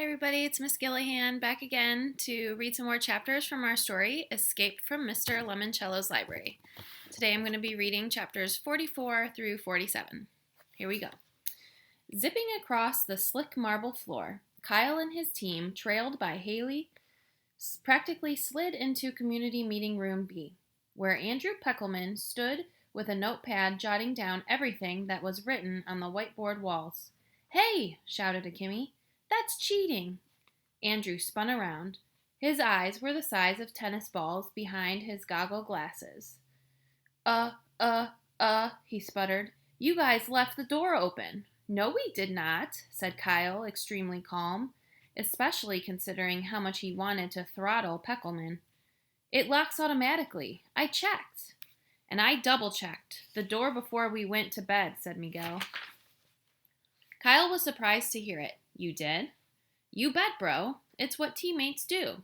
everybody, it's Miss Gillihan back again to read some more chapters from our story, Escape from Mr. Lemoncello's Library. Today I'm going to be reading chapters 44 through 47. Here we go. Zipping across the slick marble floor, Kyle and his team, trailed by Haley, practically slid into Community Meeting Room B, where Andrew Peckelman stood with a notepad jotting down everything that was written on the whiteboard walls. "Hey!" shouted a Kimmy. "That's cheating!" Andrew spun around. His eyes were the size of tennis balls behind his goggle glasses. He sputtered. "You guys left the door open." "No, we did not," said Kyle, extremely calm, especially considering how much he wanted to throttle Peckelman. "It locks automatically. I checked." "And I double-checked the door before we went to bed," said Miguel. Kyle was surprised to hear it. "You did?" "You bet, bro. It's what teammates do."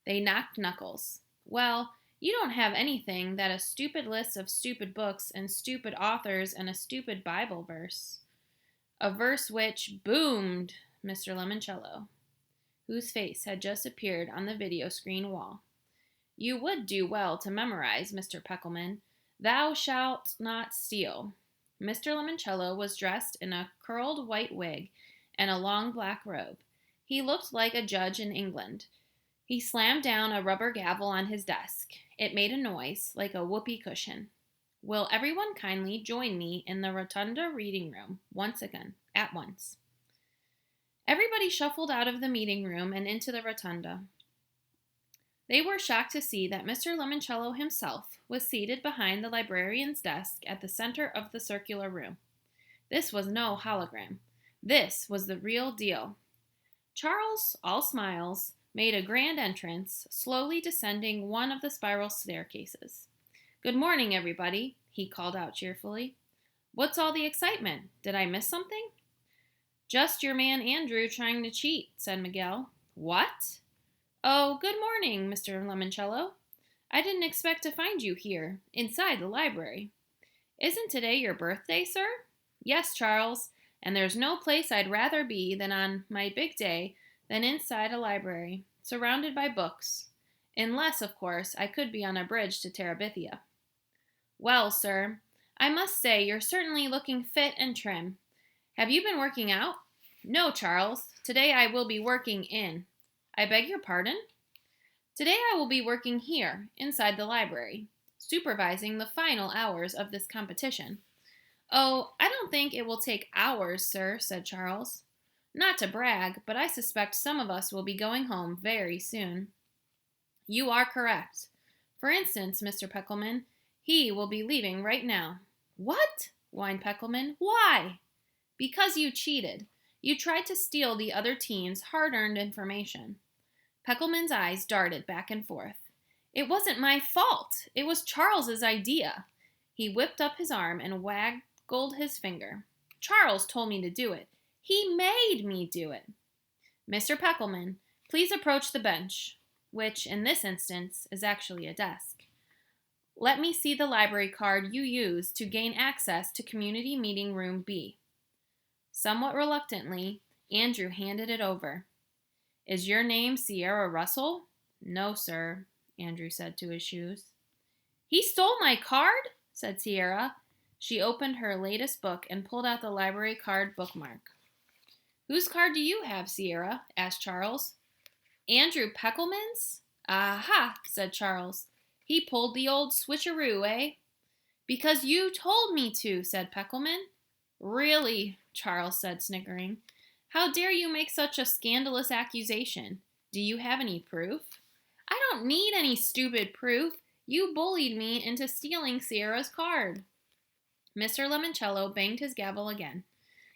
They knocked knuckles. "Well, you don't have anything that a stupid list of stupid books and stupid authors and a stupid Bible verse." A verse which boomed Mr. Lemoncello, whose face had just appeared on the video screen wall. "You would do well to memorize, Mr. Peckelman. Thou shalt not steal." Mr. Lemoncello was dressed in a curled white wig and a long black robe. He looked like a judge in England. He slammed down a rubber gavel on his desk. It made a noise like a whoopee cushion. "Will everyone kindly join me in the rotunda reading room at once?" Everybody shuffled out of the meeting room and into the rotunda. They were shocked to see that Mr. Lemoncello himself was seated behind the librarian's desk at the center of the circular room. This was no hologram. This was the real deal. Charles, all smiles, made a grand entrance, slowly descending one of the spiral staircases. "Good morning, everybody," he called out cheerfully. "What's all the excitement? Did I miss something?" "Just your man Andrew trying to cheat," said Miguel. "What?" "Oh, good morning, Mr. Lemoncello. I didn't expect to find you here, inside the library. Isn't today your birthday, sir?" "Yes, Charles, and there's no place I'd rather be than on my big day than inside a library, surrounded by books. Unless, of course, I could be on a bridge to Terabithia." "Well, sir, I must say you're certainly looking fit and trim. Have you been working out?" "No, Charles. Today I will be working in." "I beg your pardon?" "Today I will be working here, inside the library, supervising the final hours of this competition." "Oh, I don't think it will take hours, sir," said Charles. "Not to brag, but I suspect some of us will be going home very soon." "You are correct. For instance, Mr. Peckelman, he will be leaving right now." "What?" whined Peckelman. "Why?" "Because you cheated. You tried to steal the other team's hard-earned information." Peckelman's eyes darted back and forth. "It wasn't my fault. It was Charles's idea." He whipped up his arm and waggled his finger. "Charles told me to do it. He made me do it." "Mr. Peckelman, please approach the bench," which, in this instance, is actually a desk. "Let me see the library card you used to gain access to Community Meeting Room B." Somewhat reluctantly, Andrew handed it over. "Is your name Sierra Russell?" "No, sir," Andrew said to his shoes. "He stole my card?" said Sierra. She opened her latest book and pulled out the library card bookmark. "Whose card do you have, Sierra?" asked Charles. "Andrew Peckelman's?" "Aha," said Charles. "He pulled the old switcheroo, eh?" "Because you told me to," said Peckelman. "Really?" Charles said, snickering. "How dare you make such a scandalous accusation? Do you have any proof?" "I don't need any stupid proof. You bullied me into stealing Sierra's card." Mr. Lemoncello banged his gavel again.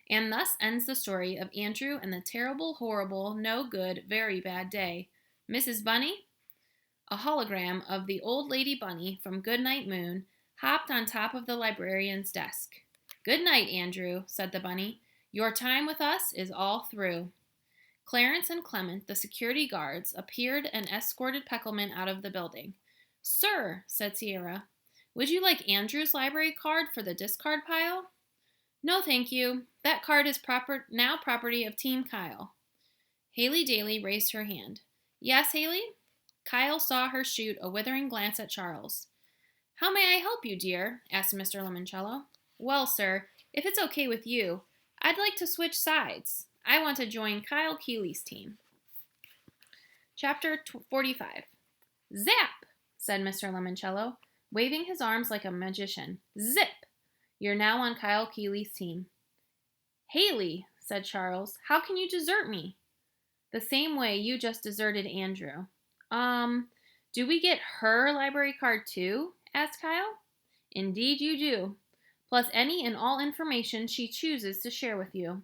"And thus ends the story of Andrew and the terrible, horrible, no good, very bad day. Mrs. Bunny?" A hologram of the old lady Bunny from Goodnight Moon hopped on top of the librarian's desk. "Good night, Andrew," said the bunny. "Your time with us is all through." Clarence and Clement, the security guards, appeared and escorted Peckelman out of the building. "Sir," said Sierra, "would you like Andrew's library card for the discard pile?" "No, thank you. That card is now property of Team Kyle." Haley Daly raised her hand. Yes, Haley? Kyle saw her shoot a withering glance at Charles. How may I help you, dear? Asked Mr. Lemoncello. Well, sir, if it's okay with you, I'd like to switch sides. I want to join Kyle Keeley's team. Chapter 45. Zap! Said Mr. Lemoncello, waving his arms like a magician. Zip! You're now on Kyle Keeley's team. Haley, said Charles, how can you desert me? The same way you just deserted Andrew. Do we get her library card too? Asked Kyle. Indeed you do, plus any and all information she chooses to share with you.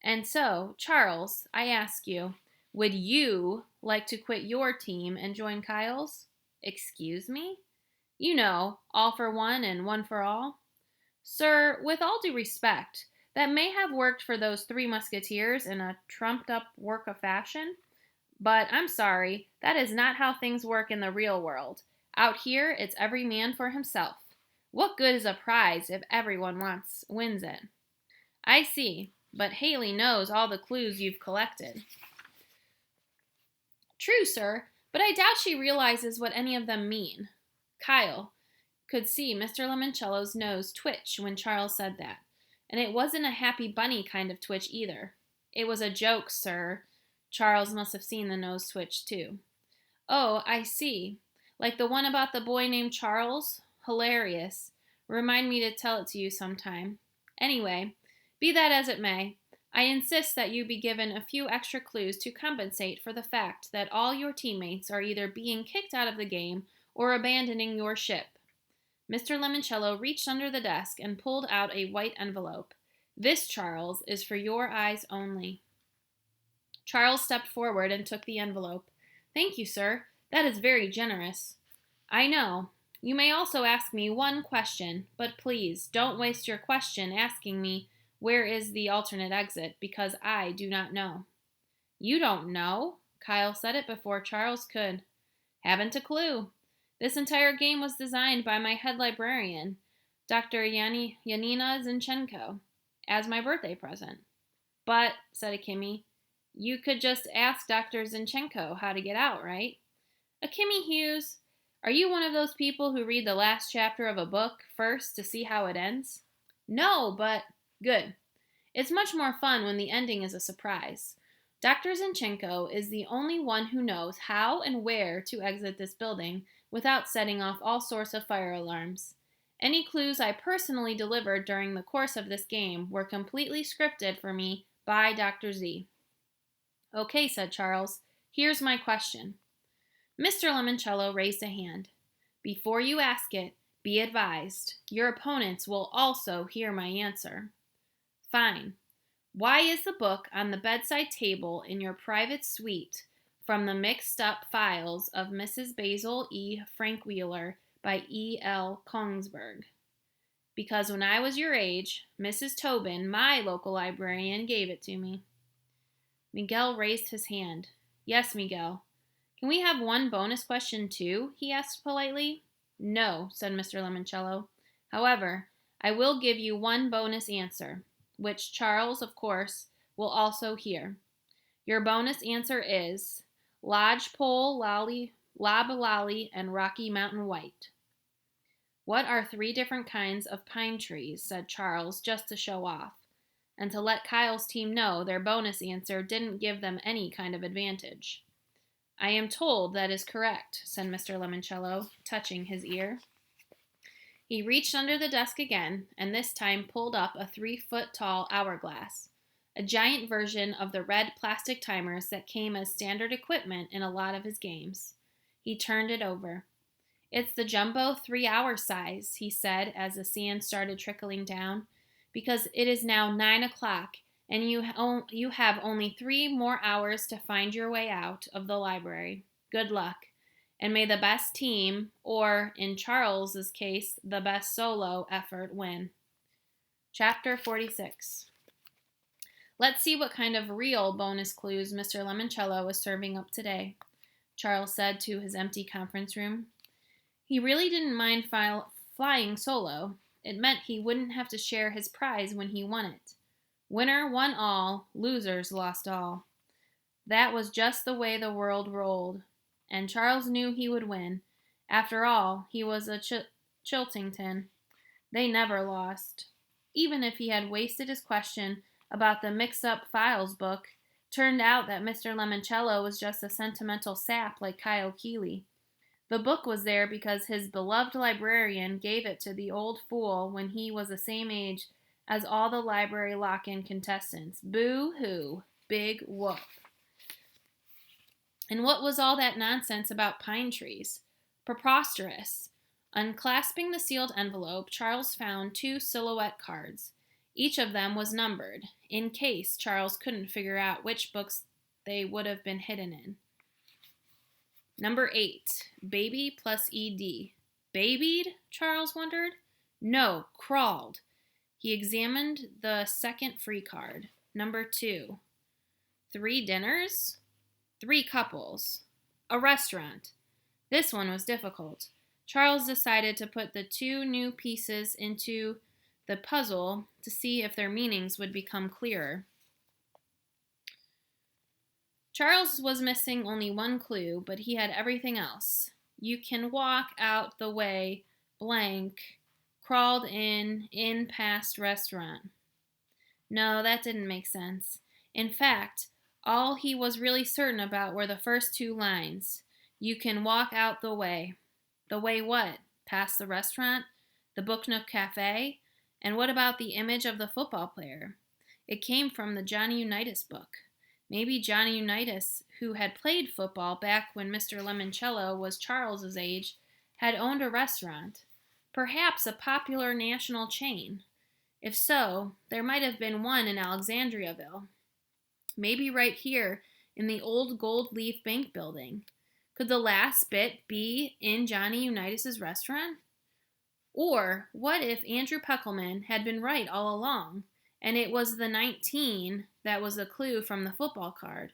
And so, Charles, I ask you, would you like to quit your team and join Kyle's? Excuse me? You know, all for one and one for all. Sir, with all due respect, that may have worked for those three musketeers in a trumped-up work of fashion, but I'm sorry, that is not how things work in the real world. Out here, it's every man for himself. What good is a prize if everyone wins it? I see, but Haley knows all the clues you've collected. True, sir, but I doubt she realizes what any of them mean. Kyle could see Mr. Lemoncello's nose twitch when Charles said that, and it wasn't a happy bunny kind of twitch either. It was a joke, sir. Charles must have seen the nose twitch, too. Oh, I see. Like the one about the boy named Charles? Hilarious. Remind me to tell it to you sometime. Anyway, be that as it may, I insist that you be given a few extra clues to compensate for the fact that all your teammates are either being kicked out of the game or abandoning your ship. Mr. Lemoncello reached under the desk and pulled out a white envelope. This, Charles, is for your eyes only. Charles stepped forward and took the envelope. Thank you, sir. That is very generous. I know. You may also ask me one question, but please don't waste your question asking me where is the alternate exit, because I do not know. You don't know? Kyle said it before Charles could. Haven't a clue. This entire game was designed by my head librarian, Dr. Yanina Zinchenko, as my birthday present. But, said Akimi, you could just ask Dr. Zinchenko how to get out, right? Akimi Hughes, are you one of those people who read the last chapter of a book first to see how it ends? No, but good. It's much more fun when the ending is a surprise. Dr. Zinchenko is the only one who knows how and where to exit this building without setting off all sorts of fire alarms. Any clues I personally delivered during the course of this game were completely scripted for me by Dr. Z. Okay, said Charles. Here's my question. Mr. Lemoncello raised a hand. Before you ask it, be advised, your opponents will also hear my answer. Fine. Why is the book on the bedside table in your private suite from the mixed-up files of Mrs. Basil E. Frankweiler by E. L. Kongsberg? Because when I was your age, Mrs. Tobin, my local librarian, gave it to me. Miguel raised his hand. Yes, Miguel. Can we have one bonus question, too? He asked politely. No, said Mr. Lemoncello. However, I will give you one bonus answer, which Charles, of course, will also hear. Your bonus answer is Lodgepole, Loblolly, and Rocky Mountain White. What are 3 different kinds of pine trees? Said Charles, just to show off, and to let Kyle's team know their bonus answer didn't give them any kind of advantage. I am told that is correct, said Mr. Lemoncello, touching his ear. He reached under the desk again, and this time pulled up a 3-foot-tall hourglass, a giant version of the red plastic timers that came as standard equipment in a lot of his games. He turned it over. It's the jumbo 3-hour size, he said as the sand started trickling down, because it is now 9 o'clock, and you have only 3 more hours to find your way out of the library. Good luck, and may the best team, or, in Charles's case, the best solo effort win. Chapter 46. Let's see what kind of real bonus clues Mr. Lemoncello is serving up today, Charles said to his empty conference room. He really didn't mind flying solo. It meant he wouldn't have to share his prize when he won it. Winner won all, losers lost all. That was just the way the world rolled, and Charles knew he would win. After all, he was a Chiltington. They never lost. Even if he had wasted his question about the mix-up files book, turned out that Mr. Lemoncello was just a sentimental sap like Kyle Keeley. The book was there because his beloved librarian gave it to the old fool when he was the same age as all the library lock-in contestants. Boo-hoo. Big whoop. And what was all that nonsense about pine trees? Preposterous. Unclasping the sealed envelope, Charles found 2 silhouette cards. Each of them was numbered, in case Charles couldn't figure out which books they would have been hidden in. Number 8, baby plus ED. Babied? Charles wondered. No, crawled. He examined the second free card. Number 2, 3 dinners? 3 couples. A restaurant. This one was difficult. Charles decided to put the 2 new pieces into the puzzle to see if their meanings would become clearer. Charles was missing only one clue, but he had everything else. You can walk out the way, blank, crawled in past restaurant. No, that didn't make sense. In fact, all he was really certain about were the first 2 lines. You can walk out the way. The way what? Past the restaurant? The Book Nook Cafe? And what about the image of the football player? It came from the Johnny Unitas book. Maybe Johnny Unitas, who had played football back when Mr. Lemoncello was Charles's age, had owned a restaurant. Perhaps a popular national chain. If so, there might have been one in Alexandriaville. Maybe right here in the old Gold Leaf Bank building. Could the last bit be in Johnny Unitas's restaurant? Or what if Andrew Peckelman had been right all along, and it was the 19 that was the clue from the football card?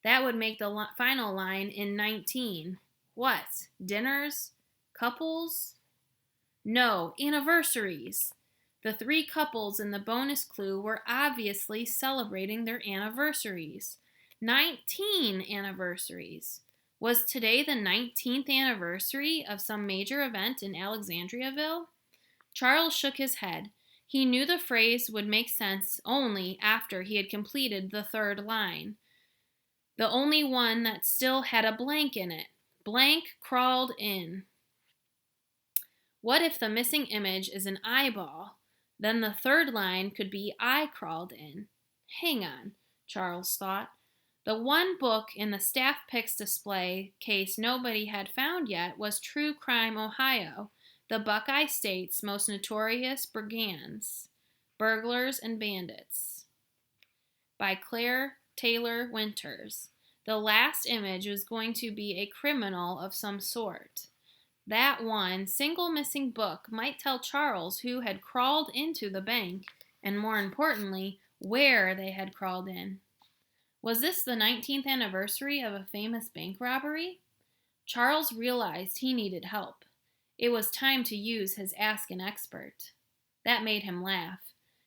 That would make the final line in 19. What? Dinners? Couples? No, anniversaries. The 3 couples in the bonus clue were obviously celebrating their anniversaries. 19 anniversaries. Was today the 19th anniversary of some major event in Alexandriaville? Charles shook his head. He knew the phrase would make sense only after he had completed the 3rd line. The only one that still had a blank in it. Blank crawled in. What if the missing image is an eyeball? Then the 3rd line could be I crawled in. Hang on, Charles thought. The one book in the staff picks display case nobody had found yet was True Crime Ohio, the Buckeye State's most notorious brigands, burglars, and bandits, by Claire Taylor Winters. The last image was going to be a criminal of some sort. That one single missing book might tell Charles who had crawled into the bank, and more importantly, where they had crawled in. Was this the 19th anniversary of a famous bank robbery? Charles realized he needed help. It was time to use his Ask an Expert. That made him laugh,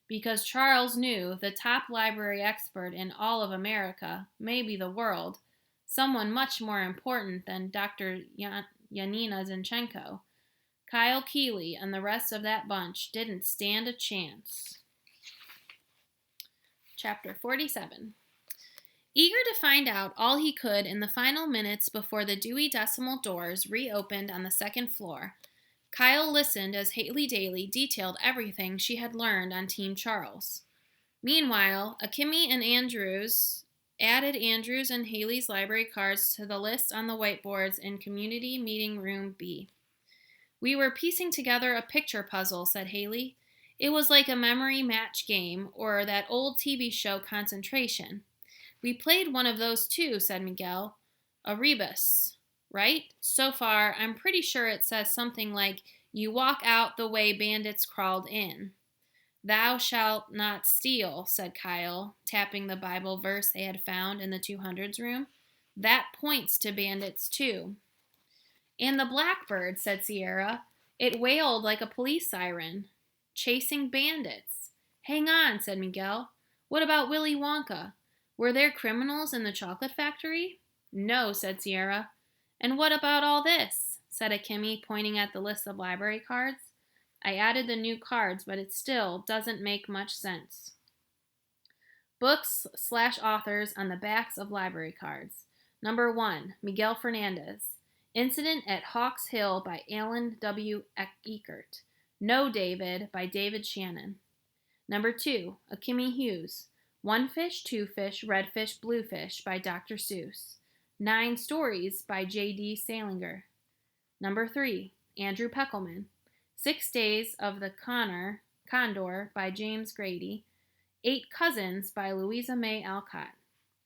because Charles knew the top library expert in all of America, maybe the world, someone much more important than Dr. Yanina Zinchenko. Kyle Keeley and the rest of that bunch didn't stand a chance. Chapter 47. Eager to find out all he could in the final minutes before the Dewey Decimal doors reopened on the 2nd floor, Kyle listened as Haley Daly detailed everything she had learned on Team Charles. Meanwhile, Akimi and Andrews added Andrews and Haley's library cards to the list on the whiteboards in Community Meeting Room B. We were piecing together a picture puzzle, said Haley. It was like a memory match game or that old TV show Concentration. We played one of those too, said Miguel. A rebus, right? So far, I'm pretty sure it says something like, you walk out the way bandits crawled in. Thou shalt not steal, said Kyle, tapping the Bible verse they had found in the 200s room. That points to bandits too. And the blackbird, said Sierra. It wailed like a police siren. Chasing bandits. Hang on, said Miguel. What about Willy Wonka? Were there criminals in the chocolate factory? No, said Sierra. And what about all this? Said Akemi, pointing at the list of library cards. I added the new cards, but it still doesn't make much sense. Books/authors on the backs of library cards. Number 1, Miguel Fernandez. Incident at Hawks Hill by Alan W. Eckert. No, David by David Shannon. Number 2, Akemi Hughes. One Fish, Two Fish, Red Fish, Blue Fish by Dr. Seuss. 9 Stories by J.D. Salinger. Number 3, Andrew Peckelman. 6 Days of the Condor by James Grady. 8 Cousins by Louisa May Alcott.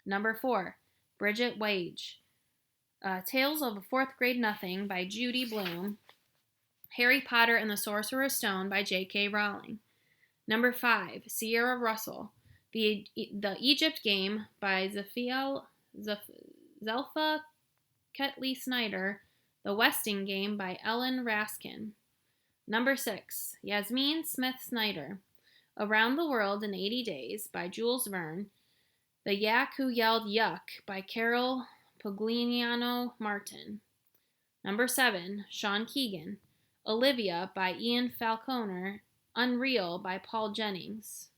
Number 4, Bridget Wage. Tales of a Fourth Grade Nothing by Judy Blume. Harry Potter and the Sorcerer's Stone by J.K. Rowling. Number 5, Sierra Russell. The Egypt Game by Zelfa Ketley Snyder. The Westing Game by Ellen Raskin. Number 6, Yasmin Smith Snyder. Around the World in 80 Days by Jules Verne. The Yak Who Yelled Yuck by Carol Pugliano Martin. Number 7, Sean Keegan. Olivia by Ian Falconer. Unreal by Paul Jennings.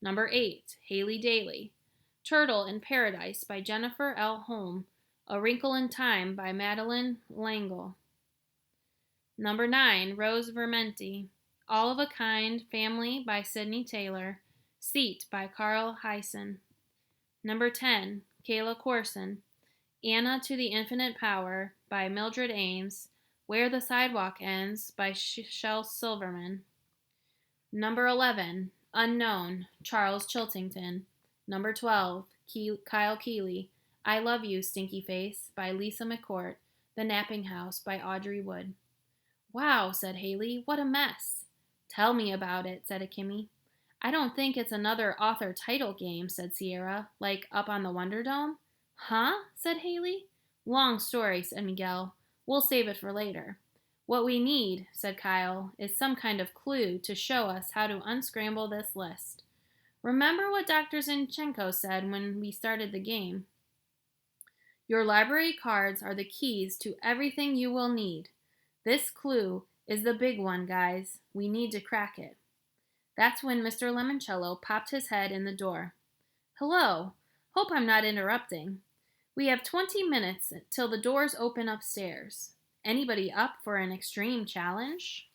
Number 8, Haley Daly. Turtle in Paradise by Jennifer L. Holm. A Wrinkle in Time by Madeline L'Engle. Number 9, Rose Vermenti. All of a Kind Family by Sydney Taylor. Seat by Carl Hyson. Number 10, Kayla Corson. Anna to the Infinite Power by Mildred Ames. Where the Sidewalk Ends by Shel Silverman. Number 11, Unknown, Charles Chiltington. Number 12, Kyle Keeley. I Love You, Stinky Face by Lisa McCourt. The Napping House by Audrey Wood. Wow, said Haley, what a mess. Tell me about it, said Akemi. I don't think it's another author title game, said Sierra, like up on the Wonder Dome. Huh? Said Haley. Long story, said Miguel. We'll save it for later. What we need, said Kyle, is some kind of clue to show us how to unscramble this list. Remember what Dr. Zinchenko said when we started the game? Your library cards are the keys to everything you will need. This clue is the big one, guys. We need to crack it. That's when Mr. Lemoncello popped his head in the door. Hello. Hope I'm not interrupting. We have 20 minutes till the doors open upstairs. Anybody up for an extreme challenge?